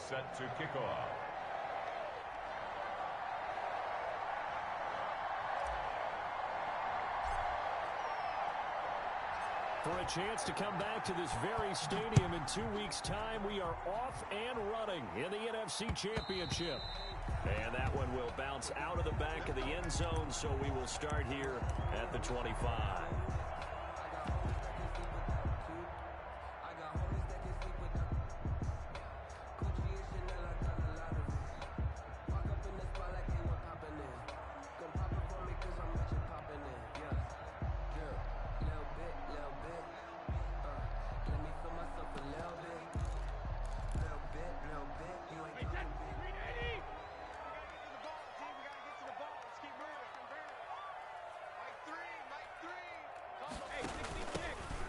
set to kick off. For a chance to come back to this very stadium in 2 weeks' time, we are off and running in the NFC Championship. And that one will bounce out of the back of the end zone, so we will start here at the 25.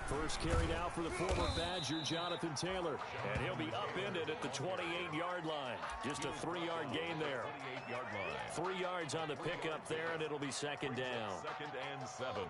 First carry now for the former Badger, Jonathan Taylor. And he'll be upended at the 28-yard line. Just a 3-yard gain there. 28-yard line. 3 yards on the pickup there, and it'll be second down. Second and 7.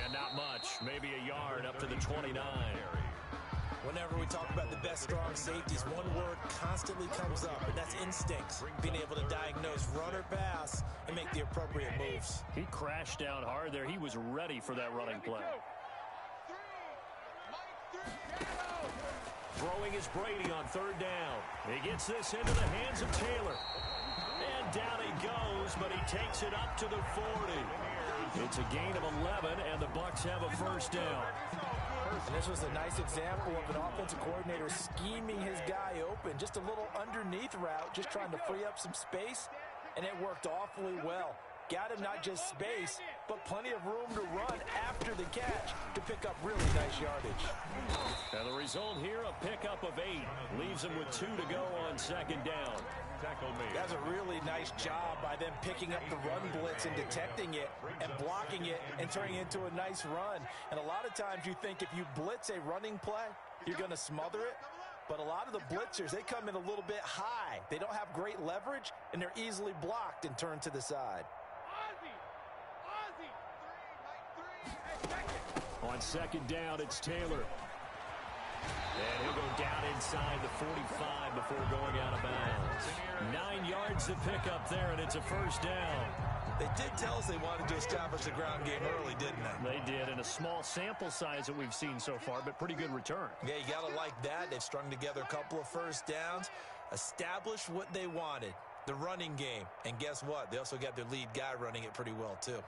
And not much, maybe a yard up to the 29. Whenever we talk about the best strong safeties, one word constantly comes up, and that's instincts. Being able to diagnose run or pass and make the appropriate moves. He crashed down hard there. He was ready for that running play. Throwing is Brady on third down. He gets this into the hands of Taylor. And down he goes, but he takes it up to the 40. It's a gain of 11, and the Bucs have a first down. And this was a nice example of an offensive coordinator scheming his guy open. Just a little underneath route, just trying to free up some space, and it worked awfully well. Got him not just space, but plenty of room to run after the catch to pick up really nice yardage. And the result here, a pickup of 8. Leaves him with 2 to go on second down. Tackle me. That's a really nice job by them picking up the run blitz and detecting it and blocking it and turning it into a nice run. And a lot of times you think if you blitz a running play, you're going to smother it. But a lot of the blitzers, they come in a little bit high. They don't have great leverage, and they're easily blocked and turned to the side. On second down, it's Taylor. And he'll go down inside the 45 before going out of bounds. 9 yards to pick up there, and it's a first down. They did tell us they wanted to establish the ground game early, didn't they? They did, in a small sample size that we've seen so far, but pretty good return. Yeah, you got to like that. They've strung together a couple of first downs, established what they wanted, the running game. And guess what? They also got their lead guy running it pretty well, too.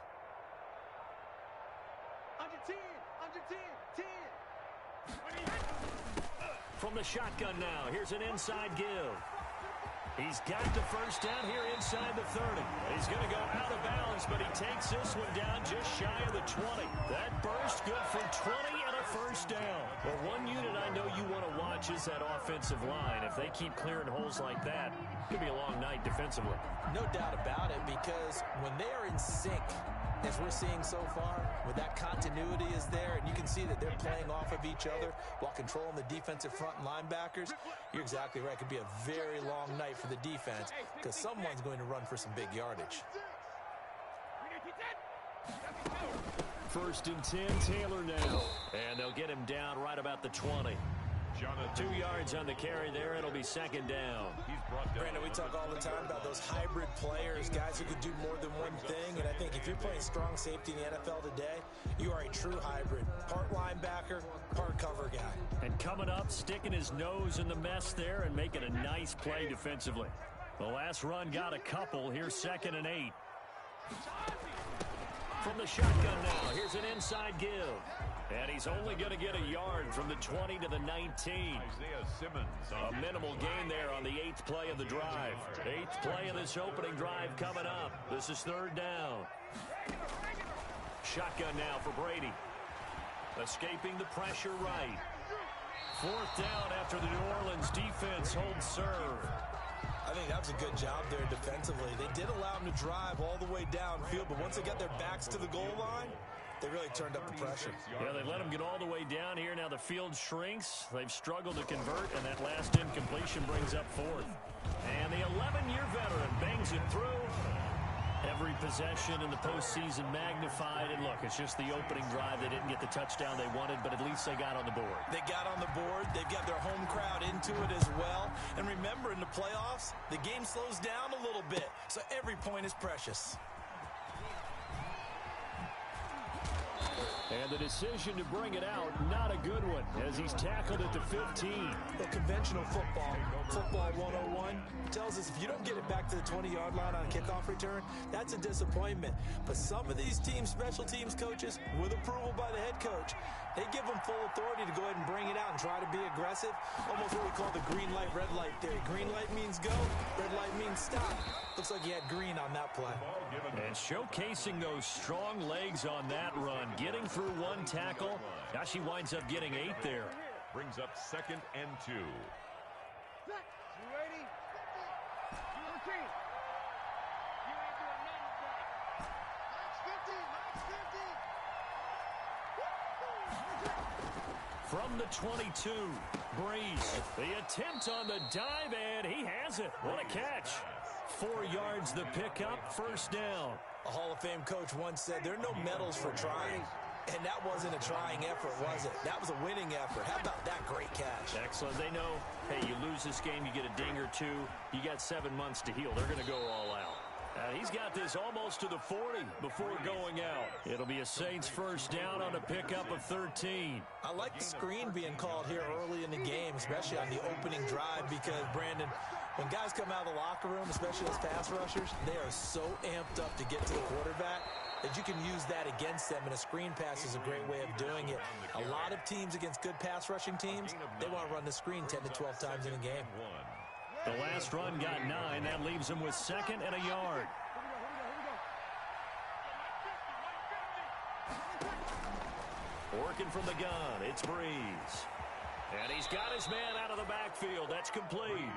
From the shotgun now, here's an inside give. He's got the first down here inside the 30. He's going to go out of bounds, but he takes this one down just shy of the 20. That burst good for 20 and a first down. Well, one unit I know you want to watch is that offensive line. If they keep clearing holes like that, it could be a long night defensively. No doubt about it, because when they are in sync, as we're seeing so far, when that continuity is there, and you can see that they're playing off of each other while controlling the defensive front linebackers, you're exactly right. It could be a very long night for the defense because someone's going to run for some big yardage. First and 10, Taylor now. And they'll get him down right about the 20. 2 yards on the carry there. It'll be second down. Brandon, we talk all the time about those hybrid players, guys who could do more than one thing. And I think if you're playing strong safety in the NFL today, you are a true hybrid. Part linebacker, part cover guy. And coming up, sticking his nose in the mess there and making a nice play defensively. The last run got a couple. Here's second and 8. From the shotgun now, here's an inside give. And he's only going to get a yard from the 20 to the 19. A minimal gain there on the 8th play of the drive. 8th play of this opening drive coming up. This is third down. Shotgun now for Brady. Escaping the pressure right. Fourth down after the New Orleans defense holds serve. I think that was a good job there defensively. They did allow them to drive all the way downfield, but once they got their backs to the goal line, they really turned up the pressure. Yeah, they let them get all the way down here. Now the field shrinks. They've struggled to convert, and that last incompletion brings up fourth. And the 11-year veteran bangs it through. Every possession in the postseason magnified. And look, it's just the opening drive. They didn't get the touchdown they wanted, but at least they got on the board. They got on the board. They've got their home crowd into it as well. And remember, in the playoffs, the game slows down a little bit, so every point is precious. And the decision to bring it out, not a good one, as he's tackled at the 15. Well, conventional football 101, tells us if you don't get it back to the 20-yard line on a kickoff return, that's a disappointment. But some of these teams, special teams coaches, with approval by the head coach, they give them full authority to go ahead and bring it out and try to be aggressive. Almost what we call the green light, red light theory. Green light means go, red light means stop. Looks like he had green on that play. And showcasing those strong legs on that run, getting through one tackle. Now she winds up getting 8 there. Brings up 2nd and 2. From the 22, Breeze. The attempt on the dive, and he has it. What a catch. 4 yards the pickup, first down. A Hall of Fame coach once said there are no medals for trying. And that wasn't a trying effort, was it? That was a winning effort. How about that great catch? Excellent. They know, hey, you lose this game, you get a ding or two. You got 7 months to heal. They're going to go all out. He's got this almost to the 40 before going out. It'll be a Saints first down on a pickup of 13. I like the screen being called here early in the game, especially on the opening drive, because, Brandon, when guys come out of the locker room, especially those pass rushers, they are so amped up to get to the quarterback that you can use that against them, and a screen pass is a great way of doing it. A lot of teams against good pass rushing teams, they want to run the screen 10 to 12 times in a game. The last run got 9. That leaves him with 2nd and a yard. Working from the gun, it's Breeze. And he's got his man out of the backfield. That's complete.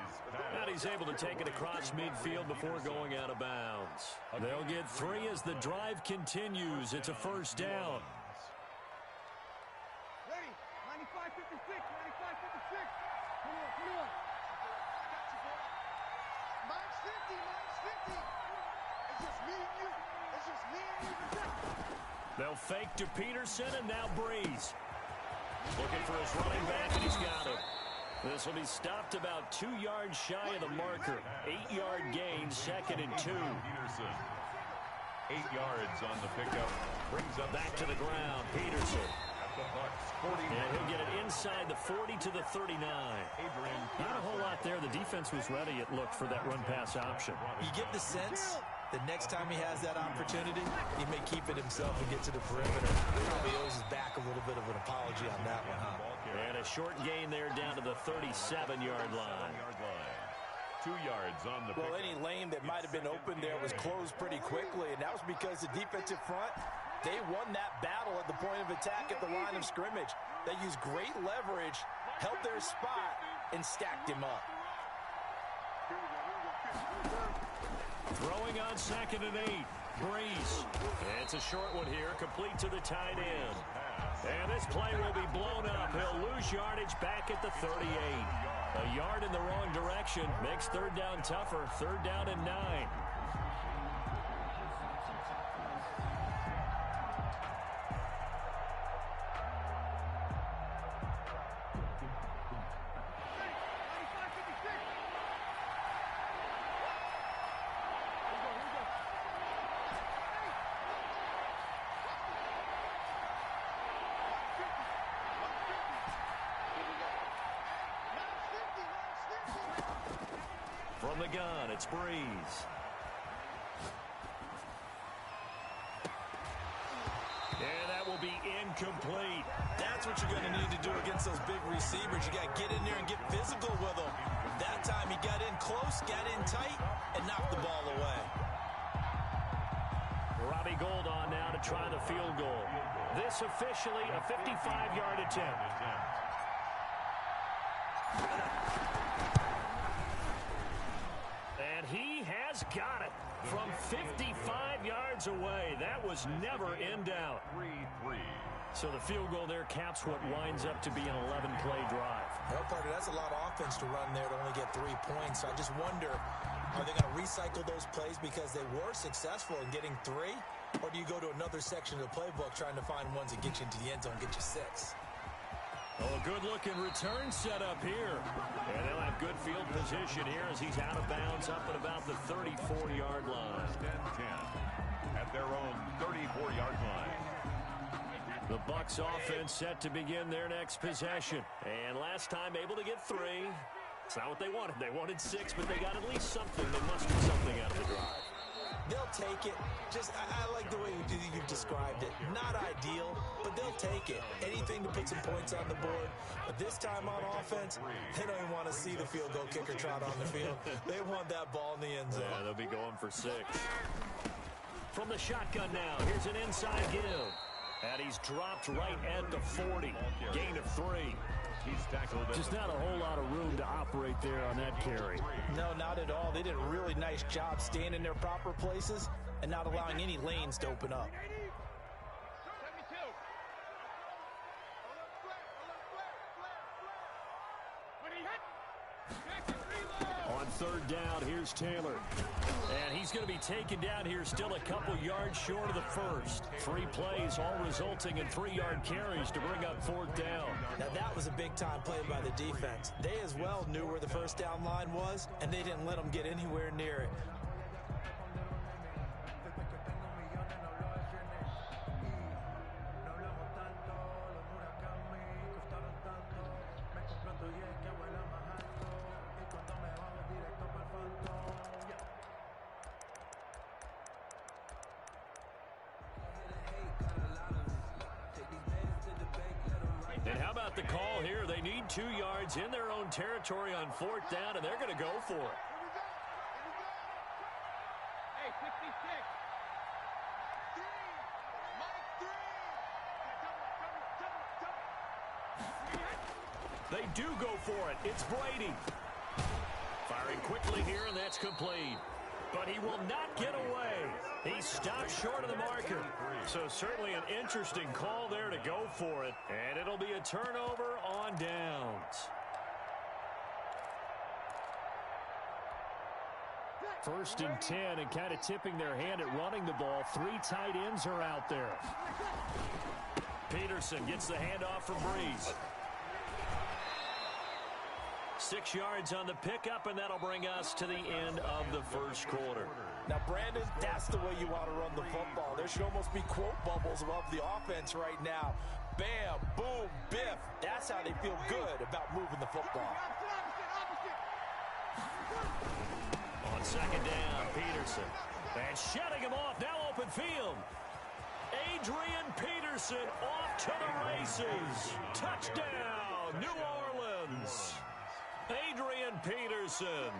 And he's able to take it across midfield before going out of bounds. They'll get 3 as the drive continues. It's a first down. Ready, 95-56, 95-56. Come on. Mine's 50. It's just me and you. It's just me and you. They'll fake to Peterson, and now Breeze. Looking for his running back, and he's got it. This will be stopped about 2 yards shy of the marker. 8-yard gain, 2nd and 2. Peterson. 8 yards on the pickup. Brings up back to the ground. Peterson. At the Bucks, 40. And he'll get it inside the 40 to the 39. Not a whole lot there. The defense was ready, it looked, for that run-pass option. You get the sense the next time he has that opportunity, he may keep it himself and get to the perimeter. Probably owes his back a little bit of an apology on that one, huh? And a short gain there down to the 37-yard line. 2 yards on the Well, any lane that might have been open there was closed pretty quickly, and that was because the defensive front, they won that battle at the point of attack at the line of scrimmage. They used great leverage, held their spot, and stacked him up. Throwing on 2nd and 8. Breeze. It's a short one here, complete to the tight end. And this play will be blown up. He'll lose yardage back at the 38. A yard in the wrong direction makes 3rd down tougher. 3rd down and 9. From the gun, it's Breeze. And that will be incomplete. That's what you're going to need to do against those big receivers. You got to get in there and get physical with them. That time he got in close, got in tight, and knocked the ball away. Robbie Gould on now to try the field goal. This officially a 55-yard attempt. And he has got it from 55 yards away. That was never in doubt. 3-3. So the field goal there caps what winds up to be an 11-play drive. Well, partner, that's a lot of offense to run there to only get 3 points. So I just wonder, are they going to recycle those plays because they were successful in getting 3? Or do you go to another section of the playbook trying to find ones that get you into the end zone, get you 6? Oh, a good-looking return set up here. And they'll have good field position here as he's out of bounds up at about the 34-yard line. 10-10 at their own 34-yard line. The Bucs offense set to begin their next possession. And last time able to get 3. It's not what they wanted. They wanted 6, but they got at least something. They mustered something out of the drive. They'll take it. I like the way you've described it. Not ideal, but they'll take it. Anything to put some points on the board. But this time on offense, they don't even want to see the field goal kicker trot on the field. They want that ball in the end zone. Yeah, they'll be going for 6. From the shotgun now, here's an inside give. And he's dropped right at the 40. Gain of 3. He's tackled. Just not a whole lot of room to operate there on that carry. No, not at all. They did a really nice job staying in their proper places and not allowing any lanes to open up. On third down, here's Taylor. And he's going to be taken down here still a couple yards short of the first. 3 plays, all resulting in 3-yard carries to bring up 4th down. Now that was a big-time play by the defense. They as well knew where the first down line was, and they didn't let them get anywhere near it. And how about the call here? They need 2 yards in their own territory on 4th down, and they're going to go for it. Hey, 66. 3. Mike 3. They do go for it. It's Brady. Firing quickly here, and that's complete. But he will not get away. He stopped short of the marker. So certainly an interesting call there to go for it. And it'll be a turnover on downs. First and 10, and kind of tipping their hand at running the ball. 3 tight ends are out there. Peterson gets the handoff from Breeze. 6 yards on the pickup, and that'll bring us to the end of the first quarter. Now, Brandon, that's the way you want to run the football. There should almost be quote bubbles above the offense right now. Bam, boom, biff. That's how they feel good about moving the football. On second down, Peterson. And shutting him off, now open field. Adrian Peterson off to the races. Touchdown, New Orleans. Adrian Peterson,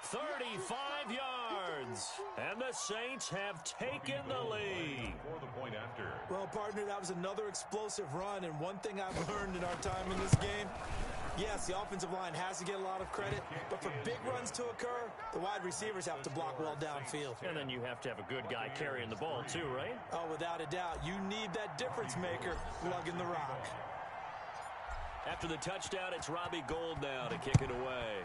35 yards, and the Saints have taken the lead. For the point after. Well, partner, that was another explosive run, and one thing I've learned in our time in this game, yes, the offensive line has to get a lot of credit, but for big runs to occur, the wide receivers have to block well downfield. And then you have to have a good guy carrying the ball too, right? Oh, without a doubt. You need that difference maker lugging the rock. After the touchdown, it's Robbie Gould now to kick it away.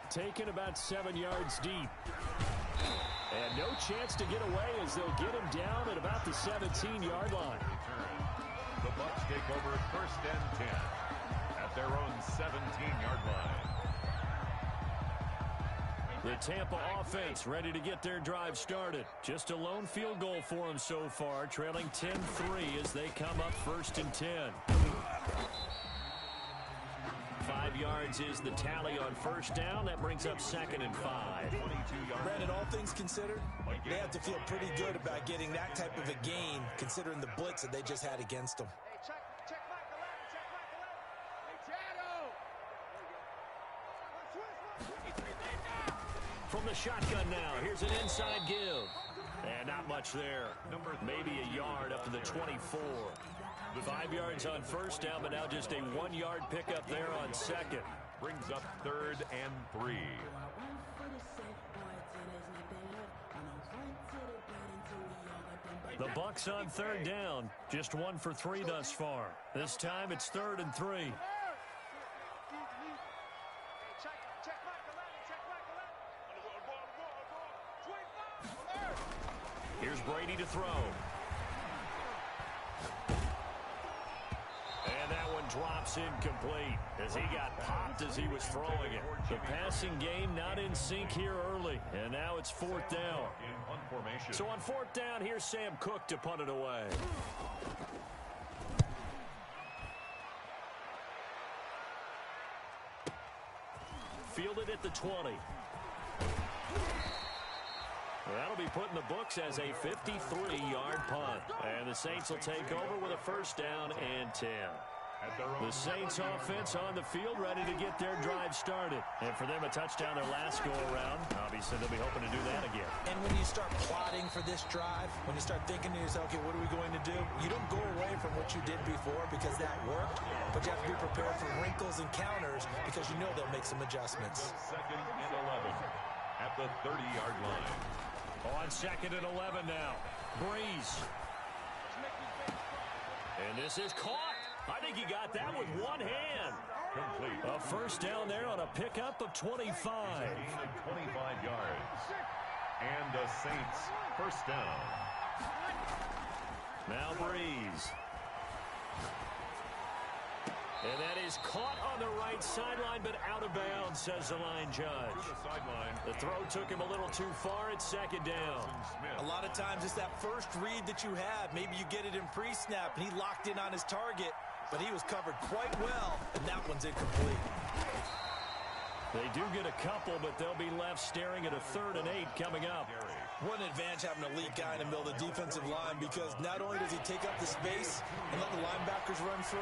Taken about 7 yards deep. And no chance to get away as they'll get him down at about the 17-yard line. The Bucs take over first and 10 at their own 17-yard line. The Tampa offense ready to get their drive started. Just a lone field goal for them so far, trailing 10-3 as they come up first and 10. 5 yards is the tally on first down. That brings up second and 5. Brandon, all things considered, they have to feel pretty good about getting that type of a gain, considering the blitz that they just had against them. Hey, check Mike 11, check Mike 11. Hey, Shadow. From the shotgun now, here's an inside give. And not much there. Maybe a yard up to the 24. 5 yards on first down, but now just a 1-yard pickup there on second. Brings up 3rd and 3. The Bucs on 3rd down. Just 1 for 3 thus far. This time it's 3rd and 3. Here's Brady to throw. And that one drops incomplete as he got popped as he was throwing it. The passing game not in sync here early. And now it's 4th down. So on 4th down, here's Sam Cook to punt it away. Fielded at the 20. That'll be put in the books as a 53-yard punt. And the Saints will take over with a 1st down and 10. The Saints offense on the field ready to get their drive started. And for them, a touchdown their last go-around. Obviously, they'll be hoping to do that again. And when you start plotting for this drive, when you start thinking to yourself, okay, what are we going to do? You don't go away from what you did before because that worked, but you have to be prepared for wrinkles and counters because you know they'll make some adjustments. 2nd and 11 at the 30-yard line. On 2nd and 11 now. Breeze. And this is caught. I think he got that with one hand. Complete. A 1st down there on a pickup of 25. Gain of 25 yards. And the Saints 1st down. Now Breeze. And that is caught on the right sideline, but out of bounds, says the line judge. The throw took him a little too far. It's 2nd down. A lot of times it's that first read that you have. Maybe you get it in pre-snap, and he locked in on his target, but he was covered quite well, and that one's incomplete. They do get a couple, but they'll be left staring at a 3rd and 8 coming up. What an advantage having an elite guy in the middle of the defensive line, because not only does he take up the space and let the linebackers run free,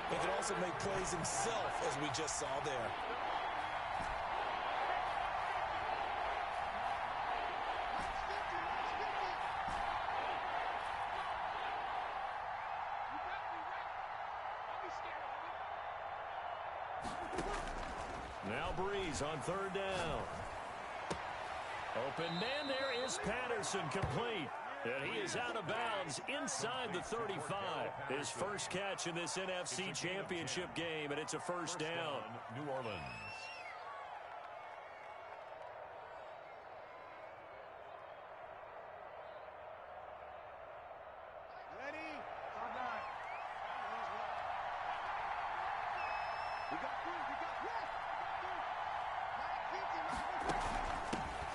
but he can also make plays himself, as we just saw there. Now Breeze on 3rd down. Open man, there is Patterson, complete. And he is out of bounds inside the 35. His first catch in this NFC Championship game, and it's a 1st down. New Orleans.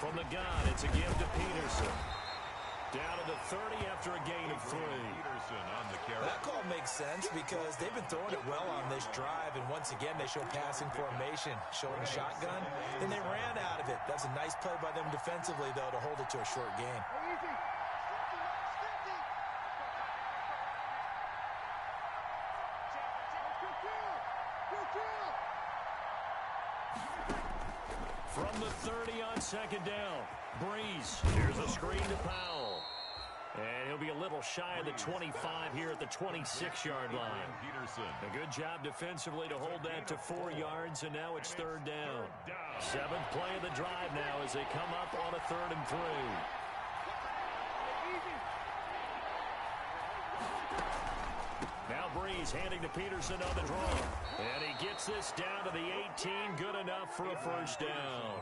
From the gun, it's a give to Peterson. Down to the 30 after a gain of 3. Peterson on the carry. That call makes sense because they've been throwing it well on this drive, and once again they show passing formation, showing a shotgun. Then they ran out of it. That's a nice play by them defensively, though, to hold it to a short gain. From the 30 on 2nd down. Breeze. Here's a screen to Powell. And he'll be a little shy of the 25 here at the 26-yard line. Peterson. A good job defensively to hold that to 4 yards, and now it's 3rd down. 7th play of the drive now as they come up on a 3rd and 3. Now Breeze handing to Peterson on the draw. And he gets this down to the 18, good enough for a 1st down.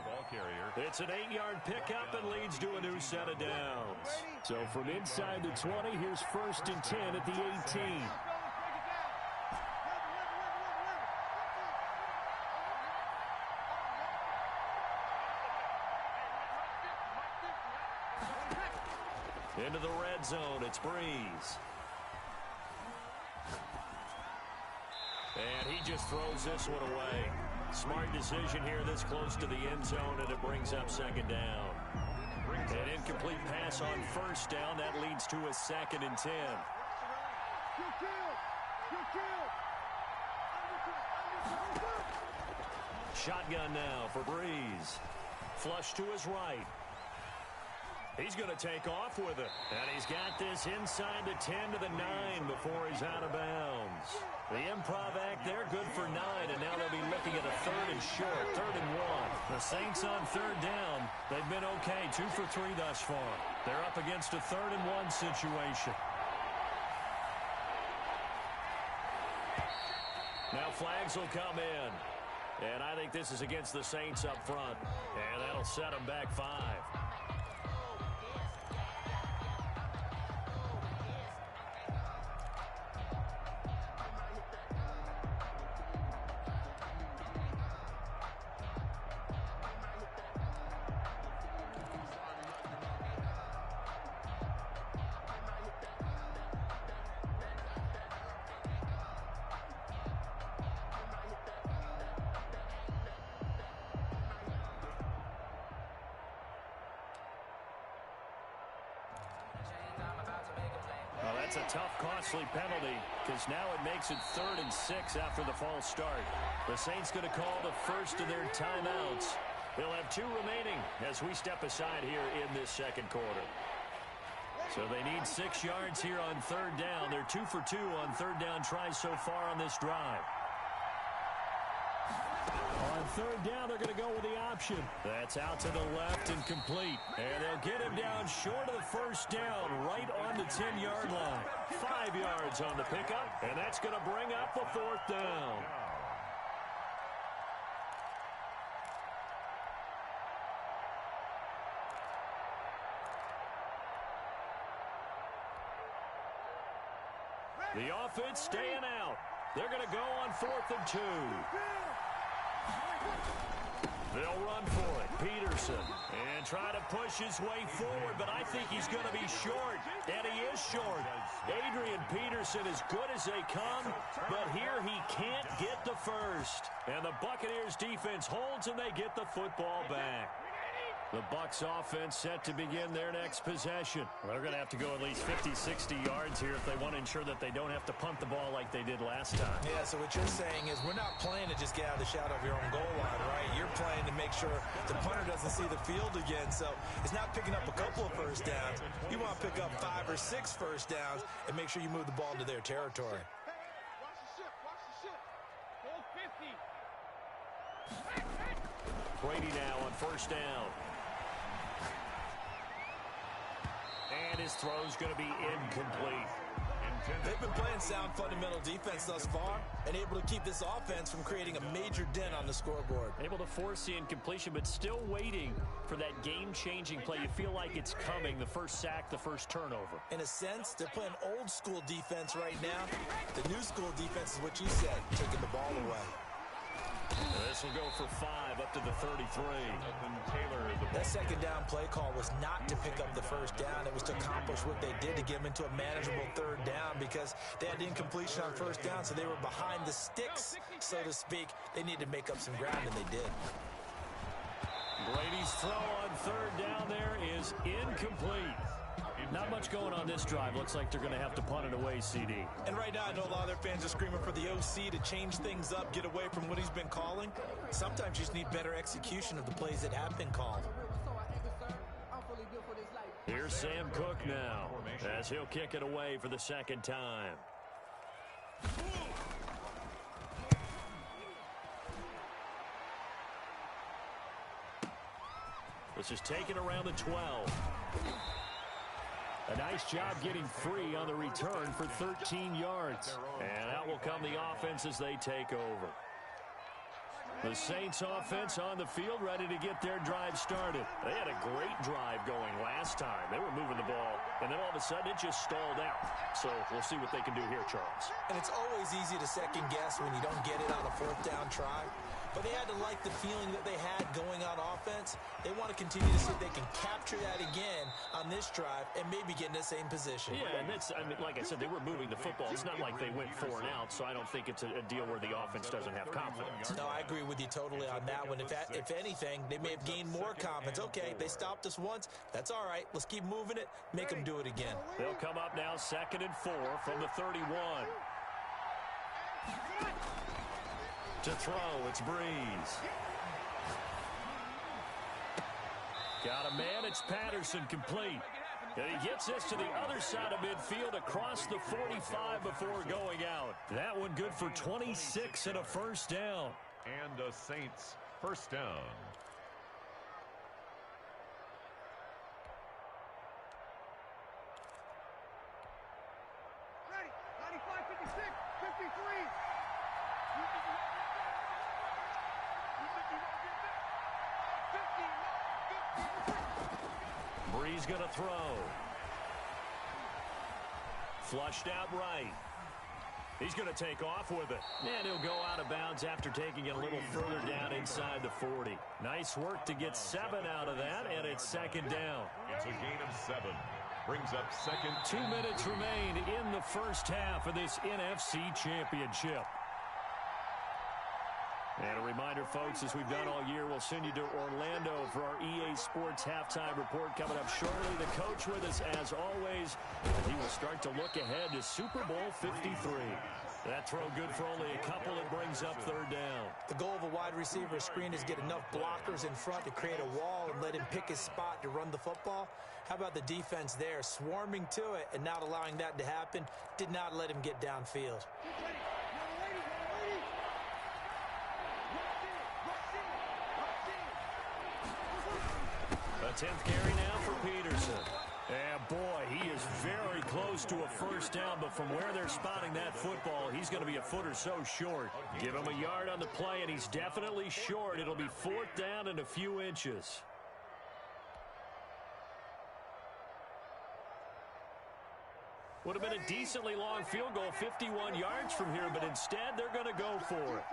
It's an 8-yard pickup and leads to a new set of downs. So from inside the 20, here's 1st and 10 at the 18. Into the red zone, it's Breeze. And he just throws this one away. Smart decision here this close to the end zone, and it brings up 2nd down. An incomplete pass on 1st down. That leads to a 2nd and 10. Shotgun now for Breeze. Flush to his right. He's going to take off with it. And he's got this inside the 10 to the 9 before he's out of bounds. The improv act there, good for 9, and now they'll be looking at a 3rd and short, 3rd and 1. The Saints on 3rd down. They've been okay, 2 for 3 thus far. They're up against a 3rd and 1 situation. Now flags will come in. And I think this is against the Saints up front. And that'll set them back 5. That's a tough, costly penalty because now it makes it 3rd and 6 after the false start. The Saints going to call the first of their timeouts. They'll have 2 remaining as we step aside here in this second quarter. So they need 6 yards here on 3rd down. They're 2 for 2 on 3rd down tries so far on this drive. On 3rd down, they're going to go with the option. That's out to the left and complete. And they'll get him down short of the first down, right on the 10-yard line. 5 yards on the pickup, and that's going to bring up the 4th down. The offense staying out. They're going to go on 4th and 2. They'll run for it. Peterson. And try to push his way forward, but I think he's going to be short. And he is short. Adrian Peterson as good as they come, but here he can't get the first. And the Buccaneers defense holds and they get the football back. The Bucs offense set to begin their next possession. They're going to have to go at least 50, 60 yards here if they want to ensure that they don't have to punt the ball like they did last time. Yeah, so what you're saying is we're not playing to just get out of the shadow of your own goal line, right? You're playing to make sure the punter doesn't see the field again. So it's not picking up a couple of first downs. You want to pick up 5 or 6 first downs and make sure you move the ball into their territory. Hey, watch the ship, watch the ship. Hold 50. Brady now on first down. And his throw's going to be incomplete. They've been playing sound fundamental defense thus far and able to keep this offense from creating a major dent on the scoreboard. Able to force the incompletion, but still waiting for that game-changing play. You feel like it's coming, the first sack, the first turnover. In a sense, they're playing old school defense right now. The new school defense is what you said, taking the ball away. This will go for 5 up to the 33. That second down play call was not to pick up the first down. It was to accomplish what they did to get them into a manageable 3rd down because they had incompletion on first down, so they were behind the sticks, so to speak. They needed to make up some ground, and they did. Brady's throw on 3rd down there is incomplete. Not much going on this drive. Looks like they're going to have to punt it away, CD. And right now, I know a lot of their fans are screaming for the OC to change things up, get away from what he's been calling. Sometimes you just need better execution of the plays that have been called. Here's Sam Cook now as he'll kick it away for the second time. This is taken around the 12. A nice job getting free on the return for 13 yards. And out will come the offense as they take over. The Saints offense on the field ready to get their drive started. They had a great drive going last time. They were moving the ball, and then all of a sudden it just stalled out. So we'll see what they can do here, Charles. And it's always easy to second guess when you don't get it on a 4th down try. But they had to like the feeling that they had going on offense. They want to continue to see if they can capture that again on this drive and maybe get in the same position. Yeah, and that's, I mean, like I said, they were moving the football. It's not like they went 4 and out, so I don't think it's a deal where the offense doesn't have confidence. No, I agree with you totally on that one. If anything, they may have gained more confidence. Okay, they stopped us once. That's all right. Let's keep moving it. Make them do it again. They'll come up now 2nd and 4 from the 31. To throw, it's Breeze. Got a man. It's Patterson, complete. And he gets this to the other side of midfield across the 45 before going out. That one good for 26 and a first down. And a Saints first down. Ready. 95, 56, 53. Bree's going to throw. Flushed out right. He's going to take off with it. And he'll go out of bounds after taking it a little further down inside the 40. Nice work to get 7 out of that, and it's second down. It's a gain of 7. Brings up second. 2 minutes remain in the first half of this NFC Championship. And a reminder, folks, as we've done all year, we'll send you to Orlando for our EA Sports halftime report coming up shortly. The coach with us, as always, and he will start to look ahead to Super Bowl 53. That throw good for only a couple. It brings up third down. The goal of a wide receiver screen is get enough blockers in front to create a wall and let him pick his spot to run the football. How about the defense there, swarming to it and not allowing that to happen? Did not let him get downfield. A 10th carry now for Peterson. And boy, he is very close to a first down, but from where they're spotting that football, he's going to be a foot or so short. Give him a yard on the play, and he's definitely short. It'll be 4th down and a few inches. Would have been a decently long field goal, 51 yards from here, but instead they're going to go for it.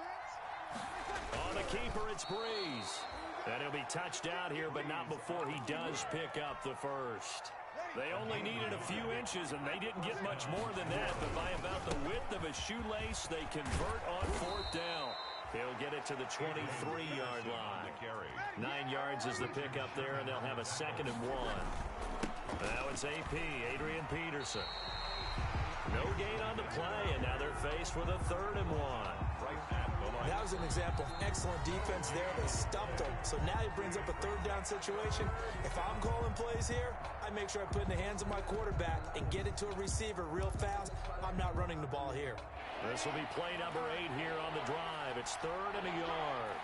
On the keeper, it's Breeze. And he'll be touched out here, but not before he does pick up the first. They only needed a few inches, and they didn't get much more than that, but by about the width of a shoelace, they convert on 4th down. He'll get it to the 23-yard line. 9 yards is the pickup there, and they'll have a 2nd and 1. Now it's AP, Adrian Peterson. No gain on the play, and now they're faced with a 3rd and 1. That was an example of excellent defense there. They stuffed him. So now he brings up a 3rd down situation. If I'm calling plays here, I make sure I put it in the hands of my quarterback and get it to a receiver real fast. I'm not running the ball here. This will be play number 8 here on the drive. It's 3rd and a yard.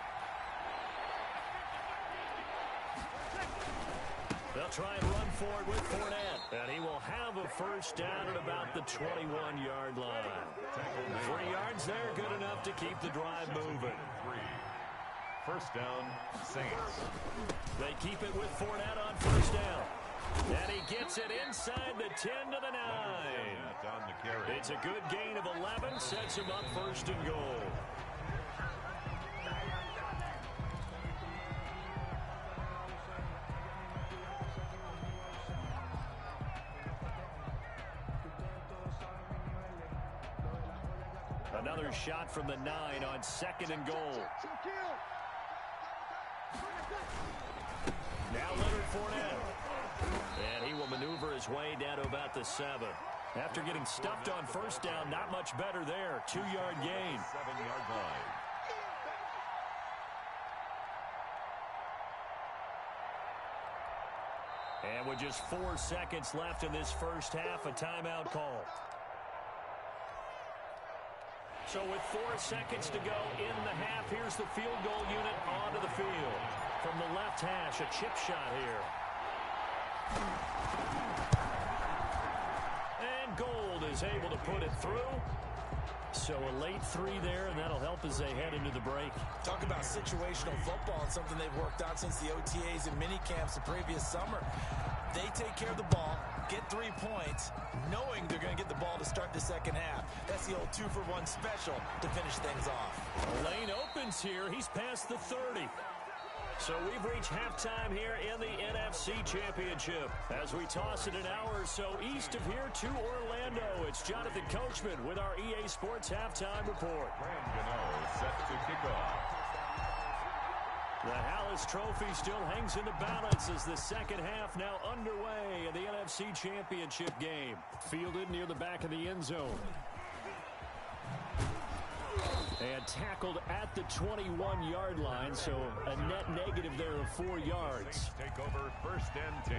They'll try and run for it with Fournette. And he will have a first down at about the 21-yard line. 3 yards there, good enough to keep the drive moving. First down, Saints. They keep it with Fournette on first down. And he gets it inside the 10 to the 9. It's a good gain of 11, sets him up 1st and goal. Another shot from the 9 on 2nd and goal. Now Leonard Fournette. And he will maneuver his way down to about the 7. After getting stuffed on first down, not much better there. 2-yard gain. 7-yard line. And with just 4 seconds left in this first half, a timeout call. So with 4 seconds to go in the half, here's the field goal unit onto the field. From the left hash, a chip shot here. And Gold is able to put it through. So a late 3 there, and that'll help as they head into the break. Talk about situational football and something they've worked on since the OTAs and mini camps the previous summer. They take care of the ball, get 3 points, knowing they're going to get the ball to start the second half. That's the old 2-for-1 special to finish things off. The lane opens here. He's past the 30. So we've reached halftime here in the NFC Championship. As we toss it an hour or so east of here to Orlando, it's Jonathan Coachman with our EA Sports Halftime Report. Gano set to kick off. The Hallis Trophy still hangs in the balance as the second half now underway in the NFC Championship game. Fielded near the back of the end zone. And tackled at the 21-yard line, so a net negative there of 4 yards. Take over first and 10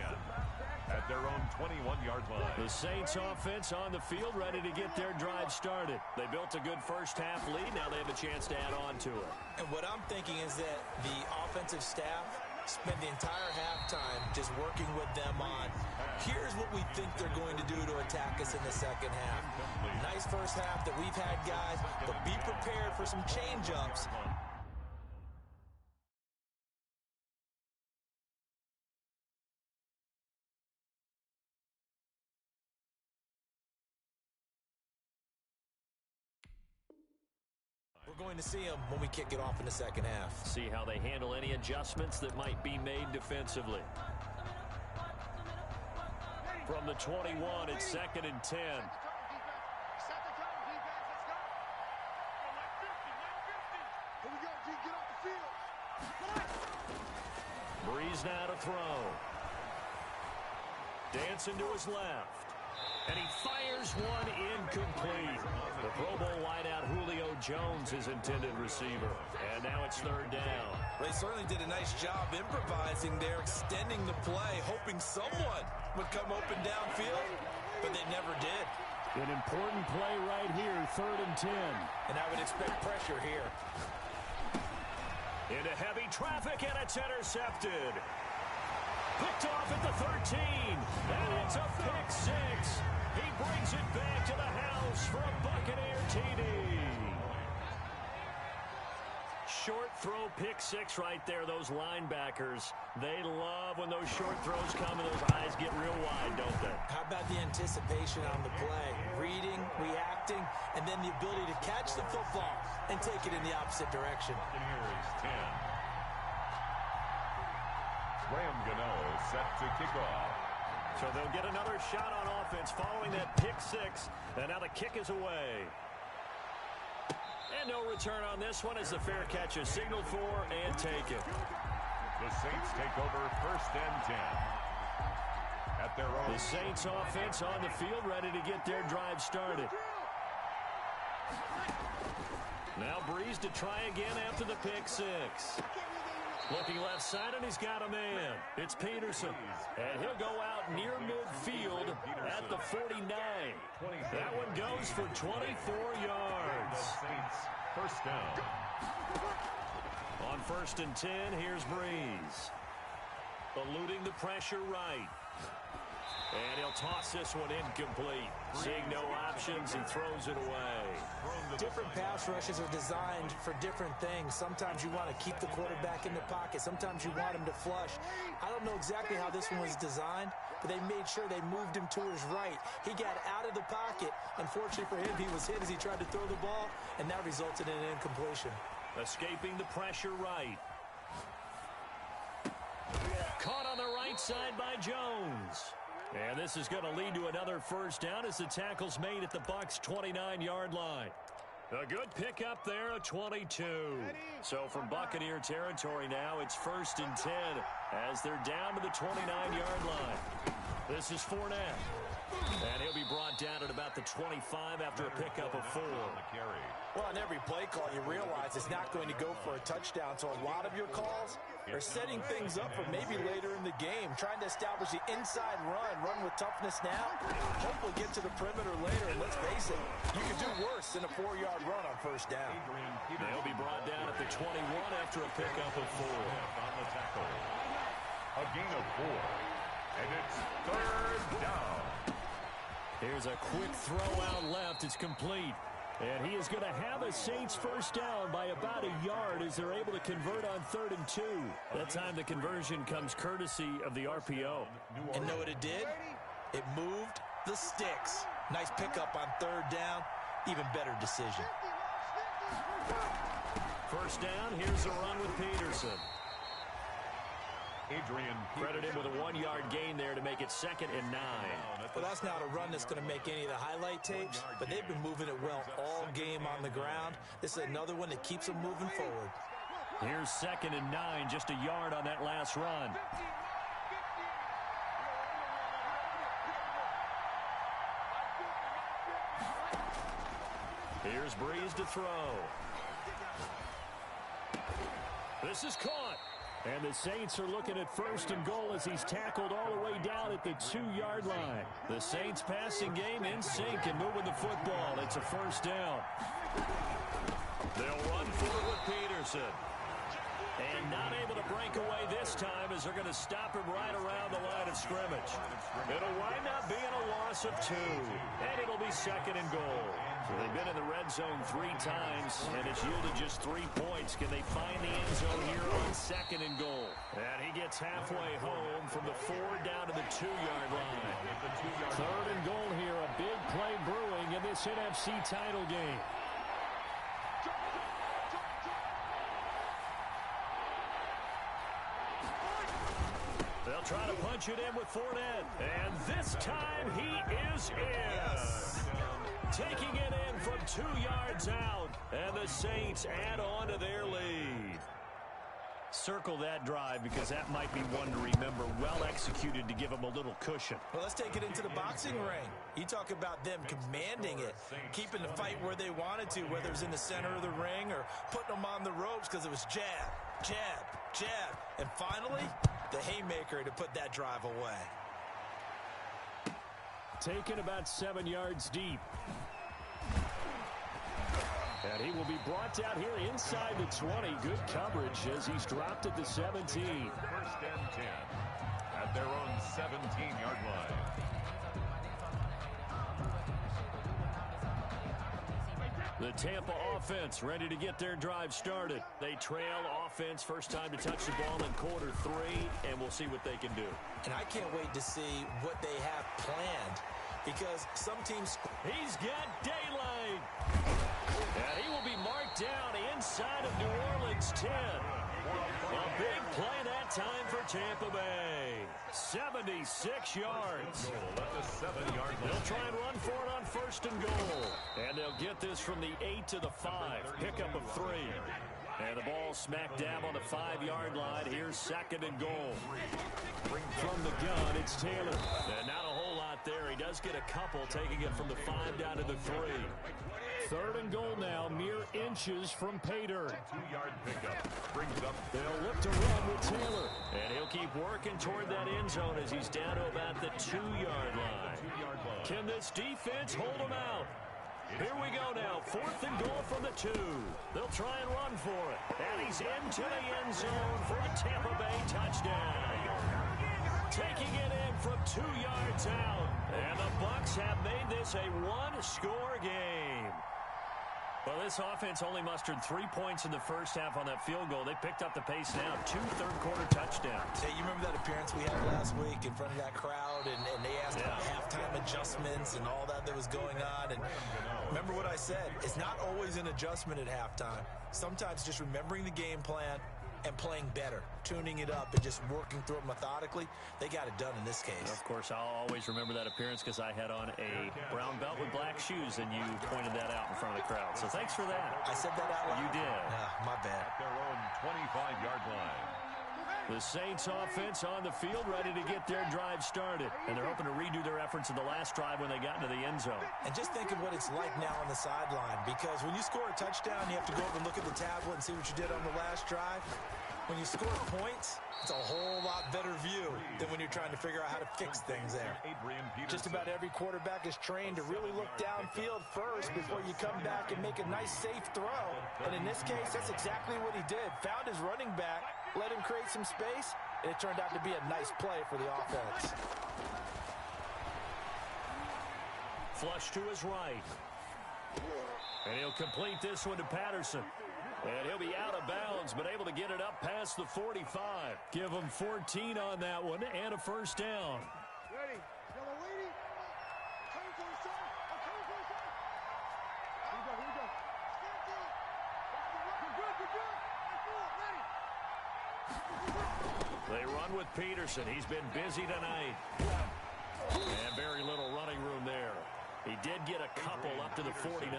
at their own 21-yard line. The Saints offense on the field, ready to get their drive started. They built a good first-half lead. Now they have a chance to add on to it. And what I'm thinking is that the offensive staff spend the entire halftime just working with them on, here's what we think they're going to do to attack us in the second half. Nice first half that we've had, guys, but be prepared for some change-ups. We're going to see them when we kick it off in the second half. See how they handle any adjustments that might be made defensively. From the 21, it's 2nd and 10. Breeze now to throw. Dancing to his left. And he fires one incomplete. The Pro Bowl wideout Julio Jones is intended receiver. And now it's 3rd down. They certainly did a nice job improvising there, extending the play, hoping someone would come open downfield, but they never did. An important play right here, 3rd and 10. And I would expect pressure here. Into heavy traffic, and it's intercepted. Picked off at the 13, and it's a pick 6. He brings it back to the house for a Buccaneer TD. Short throw, pick 6 right there. Those linebackers, they love when those short throws come and those eyes get real wide, don't they? How about the anticipation on the play? Reading, reacting, and then the ability to catch the football and take it in the opposite direction. Here is 10. Graham Gano set to kick off. So they'll get another shot on offense following that pick 6. And now the kick is away. And no return on this one as the fair catch is signaled for and taken. The Saints take over first and 10 at their own. The Saints offense on the field ready to get their drive started. Now Breeze to try again after the pick 6. Looking left side, and he's got a man. It's Peterson. And he'll go out near midfield at the 49. That one goes for 24 yards. First down. On 1st and 10, here's Breeze. Eluding the pressure right. And he'll toss this one incomplete. Seeing no options, he throws it away. Different pass rushes are designed for different things. Sometimes you want to keep the quarterback in the pocket. Sometimes you want him to flush. I don't know exactly how this one was designed, but they made sure they moved him to his right. He got out of the pocket. Unfortunately for him, he was hit as he tried to throw the ball, and that resulted in an incompletion. Escaping the pressure right. Caught on the right side by Jones. And this is going to lead to another first down as the tackle's made at the Bucs' 29-yard line. A good pickup there, a 22. So from Buccaneer territory now, it's 1st and 10 as they're down to the 29-yard line. This is Fournette. And he'll be brought down at about the 25 after a pickup of 4. Well, on every play call, you realize it's not going to go for a touchdown, so a lot of your calls are setting things up for maybe later in the game, trying to establish the inside run with toughness now, hopefully get to the perimeter later, and let's face it, you could do worse than a 4-yard run on first down. They'll be brought down at the 21 after a pickup of 4. On the tackle. A gain of 4. And it's 3rd down. Here's a quick throw out left. It's complete. And he is going to have a Saints first down by about a yard as they're able to convert on 3rd and 2. That time the conversion comes courtesy of the RPO. And know what it did? It moved the sticks. Nice pickup on 3rd down. Even better decision. First down, here's a run with Peterson. Adrian Credit him with a 1-yard gain there to make it 2nd and 9. Well, that's not a run that's going to make any of the highlight tapes, but they've been moving it well all game on the ground. This is another one that keeps them moving forward. Here's 2nd and 9, just a yard on that last run. Here's Breeze to throw. This is caught. And the Saints are looking at 1st and goal as he's tackled all the way down at the 2-yard line. The Saints passing game in sync and moving the football. It's a 1st down. They'll run for it with Peterson. And not able to break away this time as they're going to stop him right around the line of scrimmage. It'll wind up being a loss of 2. And it'll be 2nd and goal. So they've been in the red zone 3 times, and it's yielded just 3 points. Can they find the end zone here on 2nd and goal? And he gets halfway home from the 4 down to the 2-yard line. 3rd and goal here, a big play brewing in this NFC title game. They'll try to punch it in with Fournette. And this time he is in. Taking it in from 2 yards out. And the Saints add on to their lead. Circle that drive because that might be one to remember. Well executed to give them a little cushion. Well, let's take it into the boxing ring. You talk about them commanding it, keeping the fight where they wanted to, whether it was in the center of the ring or putting them on the ropes because it was jab, jab, jab. And finally, the haymaker to put that drive away. Taken about 7 yards deep. And he will be brought down here inside the 20. Good coverage as he's dropped at the 17. 1st and 10 at their own 17-yard line. The Tampa offense ready to get their drive started. They trail offense, first time to touch the ball in quarter 3, and we'll see what they can do. And I can't wait to see what they have planned because some teams... He's got daylight. And he will be marked down inside of New Orleans 10. A big play that time for Tampa Bay. 76 yards. At the 7-yard line. They'll try and run for it on 1st and goal. And they'll get this from the 8 to the 5. Pickup of 3. And the ball smack dab on the 5-yard line. Here's 2nd and goal. From the gun, it's Taylor. And not a whole lot there. He does get a couple, taking it from the 5 down to the 3. 3rd and goal now, mere inches from Pater. 2-yard pickup. Brings up. They'll look to run with Taylor. And he'll keep working toward that end zone as he's down to about the 2-yard line. Can this defense hold him out? Here we go now. 4th and goal from the 2. They'll try and run for it. And he's into the end zone for a Tampa Bay touchdown. Taking it in from 2 yards out. And the Bucs have made this a 1-score game. Well, this offense only mustered 3 points in the first half on that field goal. They picked up the pace now. 2 third-quarter touchdowns. Hey, you remember that appearance we had last week in front of that crowd, and they asked about halftime adjustments and all that was going on. And remember what I said. It's not always an adjustment at halftime. Sometimes just remembering the game plan and playing better, tuning it up and just working through it methodically. They got it done in this case. Of course, I'll always remember that appearance because I had on a brown belt with black shoes, and you pointed that out in front of the crowd. So thanks for that. I said that out loud? You did. My bad. At their own 25-yard line. The Saints offense on the field ready to get their drive started. And they're hoping to redo their efforts in the last drive when they got into the end zone. And just think of what it's like now on the sideline, because when you score a touchdown, you have to go over and look at the tablet and see what you did on the last drive. When you score points, it's a whole lot better view than when you're trying to figure out how to fix things there. Just about every quarterback is trained to really look downfield first before you come back and make a nice, safe throw. And in this case, that's exactly what he did. Found his running back, let him create some space, and it turned out to be a nice play for the offense. Flush to his right. And he'll complete this one to Patterson. And he'll be out of bounds, but able to get it up past the 45. Give him 14 on that one and a 1st down. Ready. Yellow lady. Coming to the side. I'm coming to the side. Here we go. Here we go. Stand to it. You're good. You're good. Ready. They run with Peterson. He's been busy tonight. And very little running room there. He did get a couple up to the 49.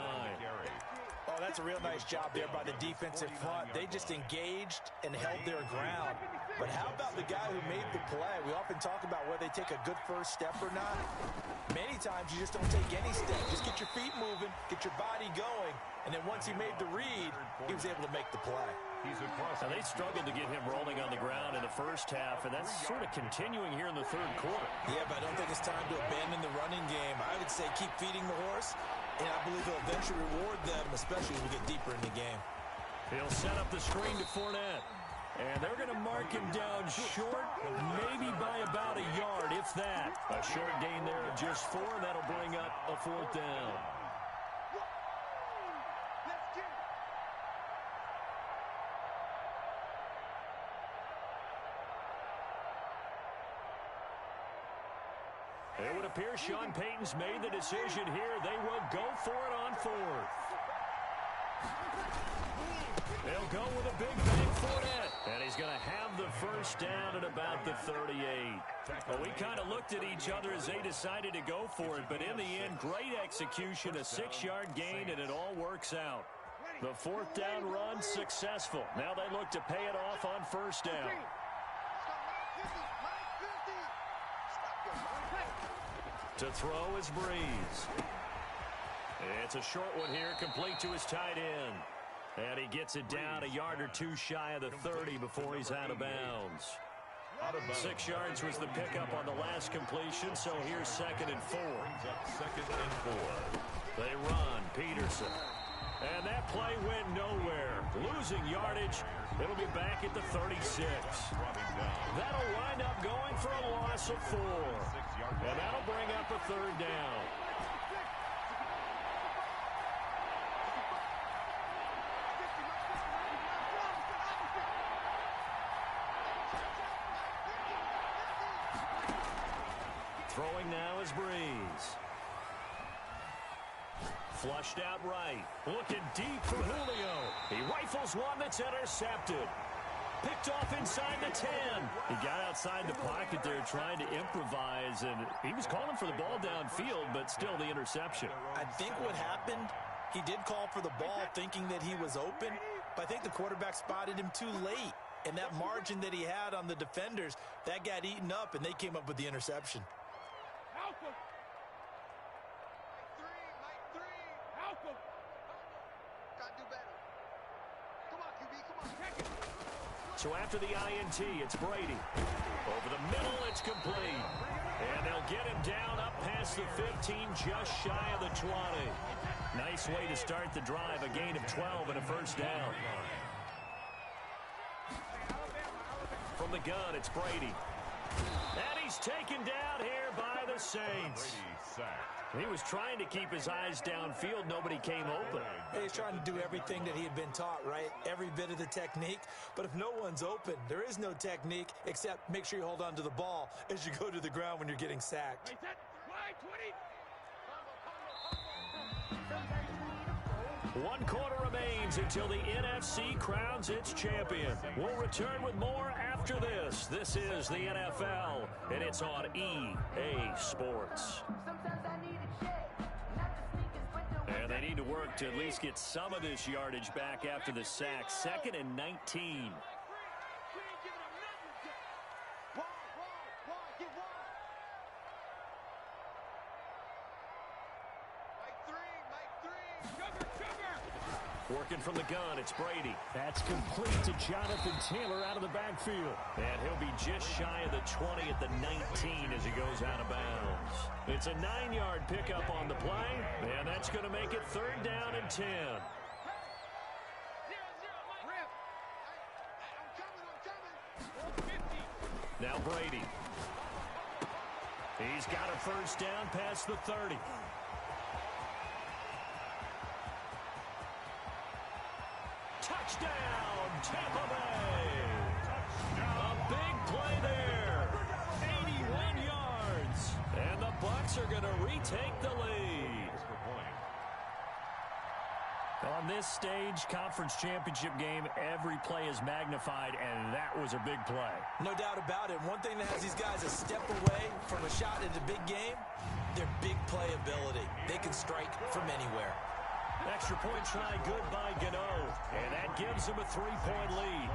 Oh, that's a real nice job there by the defensive front. They just engaged and held their ground. But how about the guy who made the play? We often talk about whether they take a good first step or not. Many times you just don't take any step. Just get your feet moving, get your body going, and then once he made the read, he was able to make the play. Now, they struggled to get him rolling on the ground in the first half, and that's sort of continuing here in the third quarter. Yeah, but I don't think it's time to abandon the running game. I would say keep feeding the horse, and I believe he'll eventually reward them, especially as we get deeper in the game. He'll set up the screen to Fournette. And they're going to mark him down short, maybe by about a yard, if that. A short gain there of just 4. That'll bring up a 4th down. It would appear Sean Payton's made the decision here. They will go for it on 4th. They'll go with a big bang Fournette. And he's going to have the first down at about the 38. Well, we kind of looked at each other as they decided to go for it. But in the end, great execution, a 6-yard gain, and it all works out. The 4th down run successful. Now they look to pay it off on 1st down. To throw is Breeze. It's a short one here, complete to his tight end. And he gets it down a yard or 2 shy of the 30 before he's out of bounds. 6 yards was the pickup on the last completion, so here's 2nd and 4. They run, Peterson. And that play went nowhere. Losing yardage. It'll be back at the 36. That'll wind up going for a loss of 4. And that'll bring up a 3rd down. Throwing now is Breeze. Flushed out right. Looking deep for Julio. He rifles one that's intercepted. Picked off inside the 10. He got outside the pocket there trying to improvise, and he was calling for the ball downfield, but still the interception. I think what happened, he did call for the ball thinking that he was open, but I think the quarterback spotted him too late. And that margin that he had on the defenders, that got eaten up, and they came up with the interception. So after the INT, it's Brady. Over the middle, it's complete. And they'll get him down up past the 15, just shy of the 20. Nice way to start the drive, a gain of 12 and a first down. From the gun, it's Brady. And he's taken down here by the Saints. He was trying to keep his eyes downfield. Nobody came open. He's trying to do everything that he had been taught, right? Every bit of the technique. But if no one's open, there is no technique except make sure you hold on to the ball as you go to the ground when you're getting sacked. 1 quarter remains until the NFC crowns its champion. We'll return with more after this. This is the NFL, and it's on EA Sports. And they need to work to at least get some of this yardage back after the sack. 2nd and 19. Working from the gun, it's Brady. That's complete to Jonathan Taylor out of the backfield. And he'll be just shy of the 20 at the 19 as he goes out of bounds. It's a 9-yard pickup on the play, and that's going to make it 3rd down and 10. Now Brady. He's got a first down past the 30. Touchdown, Tampa Bay. A big play there. 81 yards. And the Bucs are going to retake the lead. On this stage, conference championship game, every play is magnified, and that was a big play. No doubt about it. One thing that has these guys a step away from a shot at a big game, their big play ability. They can strike from anywhere. Extra point try good by Gano, and that gives him a 3-point lead.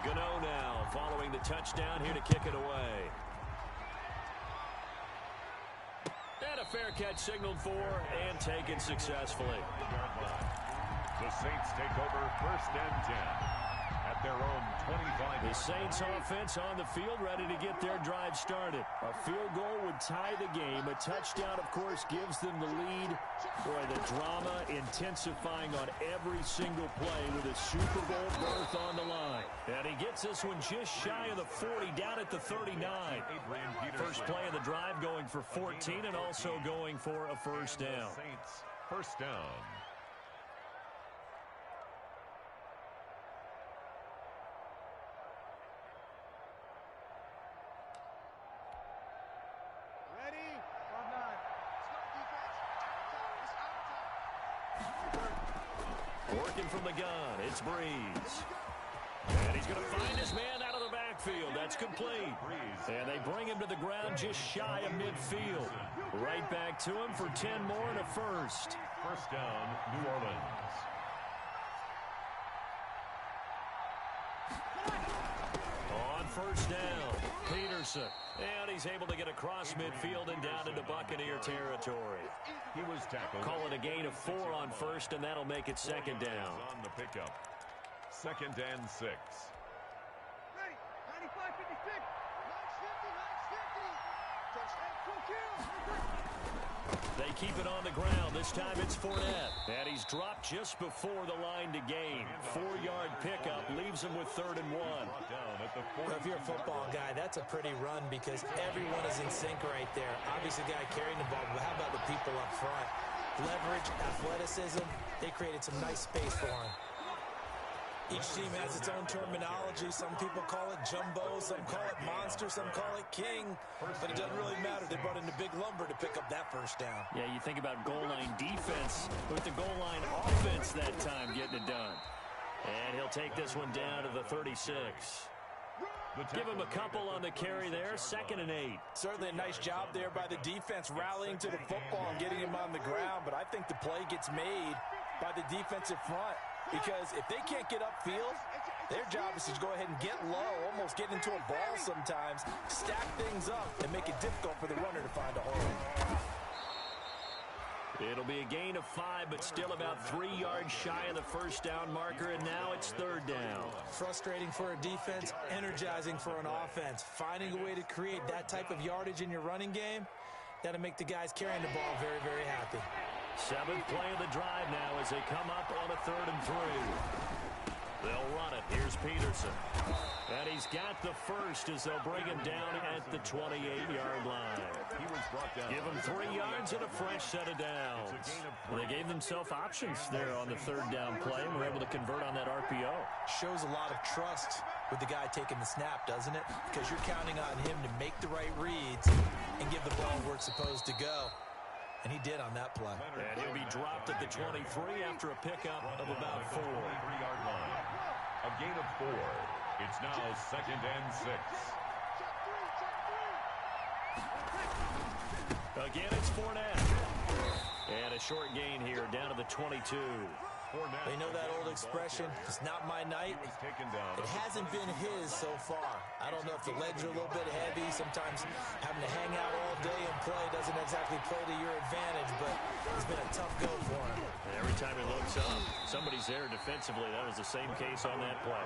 Gano now following the touchdown here to kick it away. a fair catch signaled for and taken successfully. The Saints take over 1st and 10 at their own 25. The Saints offense on the field ready to get their drive started. A field goal would tie the game. A touchdown, of course, gives them the lead. Boy, the drama intensifying on every single play with a Super Bowl berth on the line. And he gets this one just shy of the 40, down at the 39. First play of the drive going for 14 and also going for a first down. Saints, first down. Working from the gun, it's Breeze. And he's going to find his man out of the backfield. That's complete. And they bring him to the ground just shy of midfield. Right back to him for 10 more and a first. First down, New Orleans. On first down, Peterson. And he's able to get across midfield and down into Buccaneer territory. He was tackled. Call it a gain of 4 on first, and that'll make it second down. On the pickup. 2nd and 6. Ready. 95, 56. Nice 50, nice 50. Touchdown, full kill. They keep it on the ground. This time it's Fournette. And he's dropped just before the line to gain. 4-yard pickup leaves him with 3rd and 1. Well, if you're a football guy, that's a pretty run because everyone is in sync right there. Obviously, the guy carrying the ball, but how about the people up front? Leverage, athleticism, they created some nice space for him. Each team has its own terminology. Some people call it jumbo, some call it monster, some call it king. But it doesn't really matter. They brought in the big lumber to pick up that first down. Yeah, you think about goal line defense with the goal line offense that time getting it done. And he'll take this one down to the 36. Give him a couple on the carry there. 2nd and 8. Certainly a nice job there by the defense rallying to the football and getting him on the ground. But I think the play gets made by the defensive front. Because if they can't get upfield, their job is to go ahead and get low, almost get into a ball sometimes, stack things up, and make it difficult for the runner to find a hole. It'll be a gain of 5, but still about 3 yards shy of the first down marker, and now it's 3rd down. Frustrating for a defense, energizing for an offense. Finding a way to create that type of yardage in your running game, that'll make the guys carrying the ball very, very happy. 7th play of the drive now as they come up on a 3rd and 3. They'll run it. Here's Peterson. And he's got the first as they'll bring him down at the 28-yard line. He was brought down. Give him 3 yards and a fresh set of downs. Well, they gave themselves options there on the 3rd down play and were able to convert on that RPO. Shows a lot of trust with the guy taking the snap, doesn't it? Because you're counting on him to make the right reads and give the ball where it's supposed to go. And he did on that play. And he'll be dropped at the 23 after a pickup of about 4. 3-yard line. A gain of 4. It's now 2nd and 6. Again, it's Fournette. And a short gain here down to the 22. They know that old expression, it's not my night. It hasn't been his so far. I don't know if the legs are a little bit heavy. Sometimes having to hang out all day and play doesn't exactly play to your advantage, but it's been a tough go for him. And every time he looks up, somebody's there defensively. That was the same case on that play.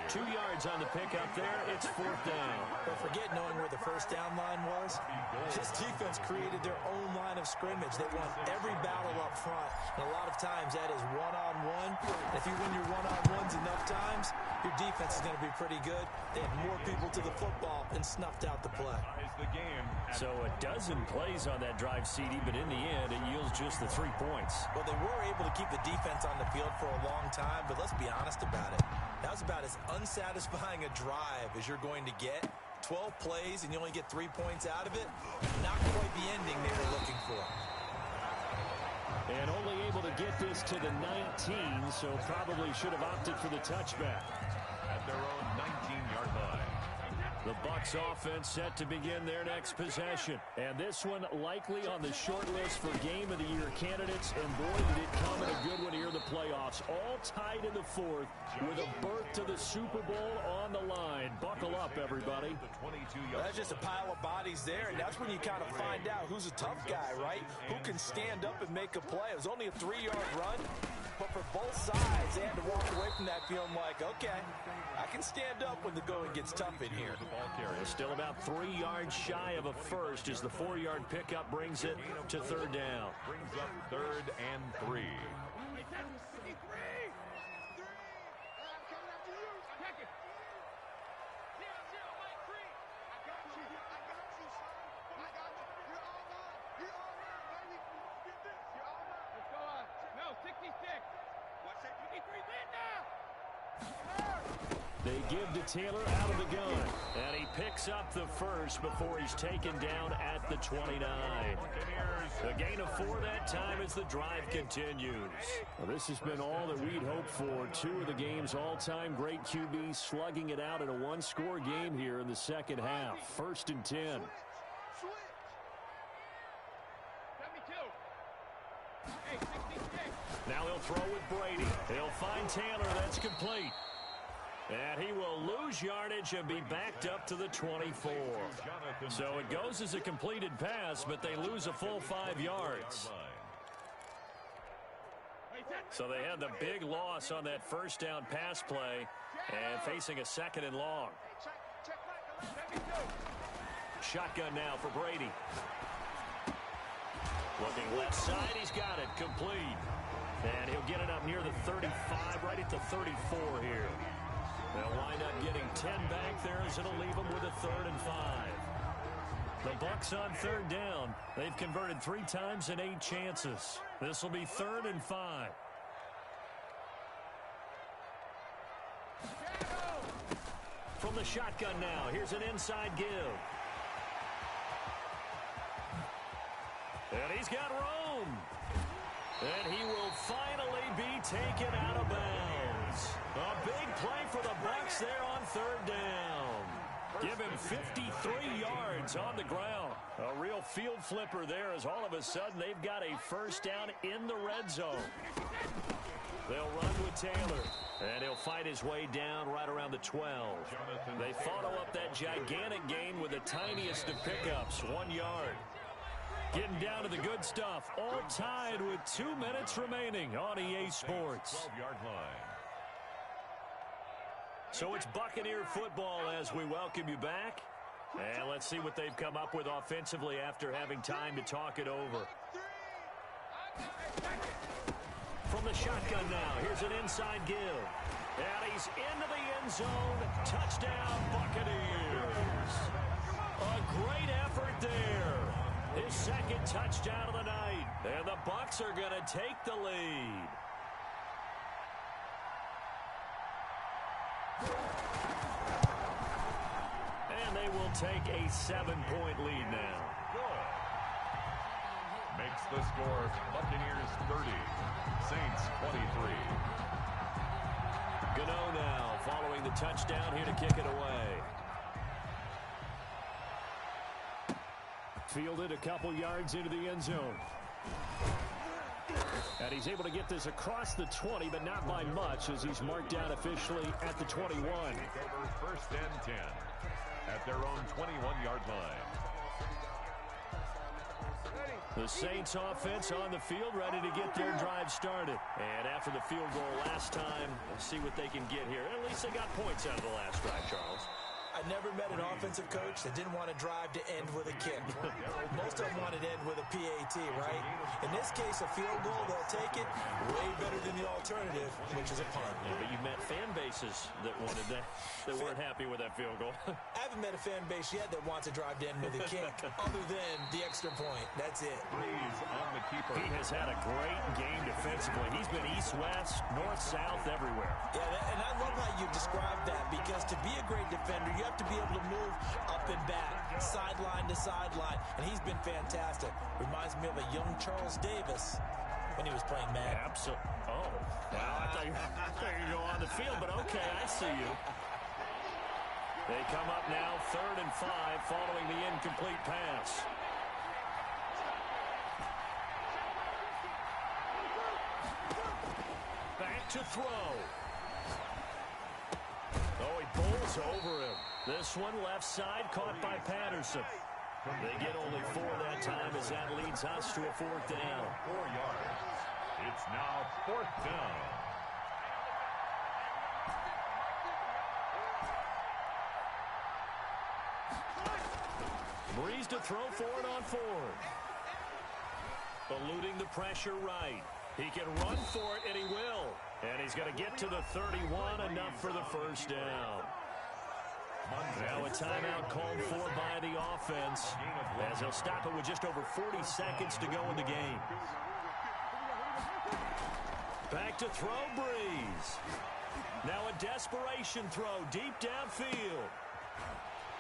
2 yards on the pickup there. It's 4th down. But forget knowing where the first down line was. This defense created their own line of scrimmage. They won every battle up front, and a lot of times that is one-on-one. If you win your one-on-ones enough times, your defense is going to be pretty good. They had more people to the football and snuffed out the play. So a dozen plays on that drive, CD, but in the end, it yields just the 3 points. Well, they were able to keep the defense on the field for a long time, but let's be honest about it. That was about as unsatisfying a drive as you're going to get. 12 plays and you only get 3 points out of it. Not quite the ending they were looking for. And only able to get this to the 19, so probably should have opted for the touchback. At their own 19-yard line. The The Bucs offense set to begin their next possession. And this one likely on the short list for Game of the Year candidates. And boy, did it come in a good one here in the playoffs. All tied in the fourth with a berth to the Super Bowl on the line. Buckle up, everybody. That's just a pile of bodies there, and that's when you kind of find out who's a tough guy, right? Who can stand up and make a play. It was only a 3-yard run, but for both sides, they had to walk away from that feeling like, okay, I can stand up when the going gets tough in here. Still about 3 yards shy of a first as the 4-yard pickup brings it to third down. Brings up 3rd and 3. They give to Taylor out of the gun, and he picks up the first before he's taken down at the 29. A gain of 4 that time as the drive continues. Well, this has been all that we'd hoped for. 2 of the game's all-time great QBs slugging it out in a one-score game here in the second half. 1st and 10. Now he'll throw with Brady. He'll find Taylor. That's complete. And he will lose yardage and be backed up to the 24. So it goes as a completed pass, but they lose a full 5 yards. So they had the big loss on that first down pass play and facing a 2nd and long. Shotgun now for Brady. Looking left side, he's got it complete. And he'll get it up near the 35, right at the 34 here. They'll wind up getting 10 back there as it'll leave them with a 3rd and 5. The Bucs on 3rd down. They've converted 3 times in 8 chances. This will be 3rd and 5. From the shotgun now, here's an inside give. And he's got room. And he will finally be taken out of bounds. A big play for the Bucs there on 3rd down. Give him 53 yards on the ground. A real field flipper there as all of a sudden they've got a first down in the red zone. They'll run with Taylor. And he'll fight his way down right around the 12. They follow up that gigantic gain with the tiniest of pickups, 1 yard. Getting down to the good stuff. All tied with 2 minutes remaining on EA Sports. 12-yard line. So it's Buccaneer football as we welcome you back. And let's see what they've come up with offensively after having time to talk it over. From the shotgun now, here's an inside give. And he's into the end zone. Touchdown, Buccaneers. A great effort there. His 2nd touchdown of the night. And the Bucs are going to take the lead. And they will take a 7-point lead now. Good. Makes the score Buccaneers 30, Saints 23. Gano now following the touchdown here to kick it away. Fielded a couple yards into the end zone. And he's able to get this across the 20, but not by much as he's marked down officially at the 21. Take over 1st and 10 at their own 21-yard line. The Saints offense on the field ready to get their drive started. And after the field goal last time, we'll see what they can get here. At least they got points out of the last drive, Charles. I never met an offensive coach that didn't want to drive to end with a kick. Most of them wanted to end with a PAT, right? In this case, a field goal, they'll take it way better than the alternative, which is a punt. Yeah, but you've met fan bases that wanted that, that weren't happy with that field goal. I haven't met a fan base yet that wants to drive to end with a kick, other than the extra point. That's it. Breeze on the keeper. He has had a great game defensively. He's been east-west, north-south, everywhere. Yeah, and I love how you described that, because to be a great defender, you have to be able to move up and back, sideline to sideline, and he's been fantastic. Reminds me of a young Charles Davis when he was playing Madden. Absolutely. Oh, wow, I thought you were going to go on the field, but okay, I see you. They come up now 3rd and 5 following the incomplete pass. Back to throw. Oh, he pulls over him. This one left side caught by Patterson. They get only 4 that time as that leads us to a 4th down. 4 yards. It's now 4th down. Breeze to throw for it on 4th. Eluding the pressure right. He can run for it, and he will. And he's going to get to the 31, enough for the 1st down. Now a timeout called for by the offense, as they'll stop it with just over 40 seconds to go in the game. Back to throw, Breeze. Now a desperation throw deep downfield.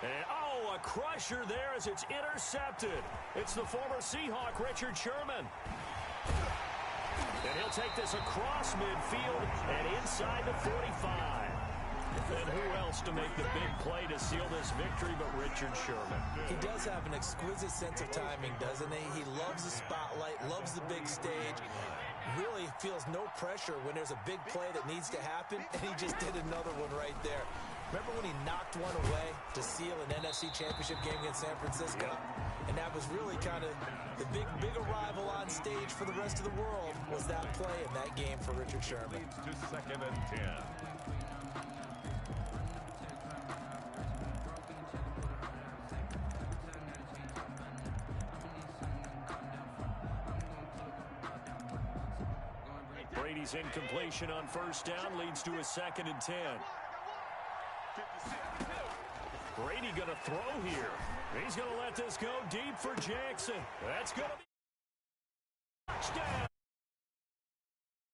And, oh, a crusher there as it's intercepted. It's the former Seahawk, Richard Sherman. And he'll take this across midfield and inside the 45. And who else to make the big play to seal this victory but Richard Sherman? He does have an exquisite sense of timing, doesn't he? He loves the spotlight, loves the big stage. Really feels no pressure when there's a big play that needs to happen, and he just did another one right there. Remember when he knocked one away to seal an NFC Championship game against San Francisco? And that was really kind of the big arrival on stage for the rest of the world, was that play in that game for Richard Sherman. Leads to 2nd and 10. Brady's incompletion on 1st down leads to a 2nd and 10. Brady going to throw here. He's going to let this go deep for Jackson. That's going to be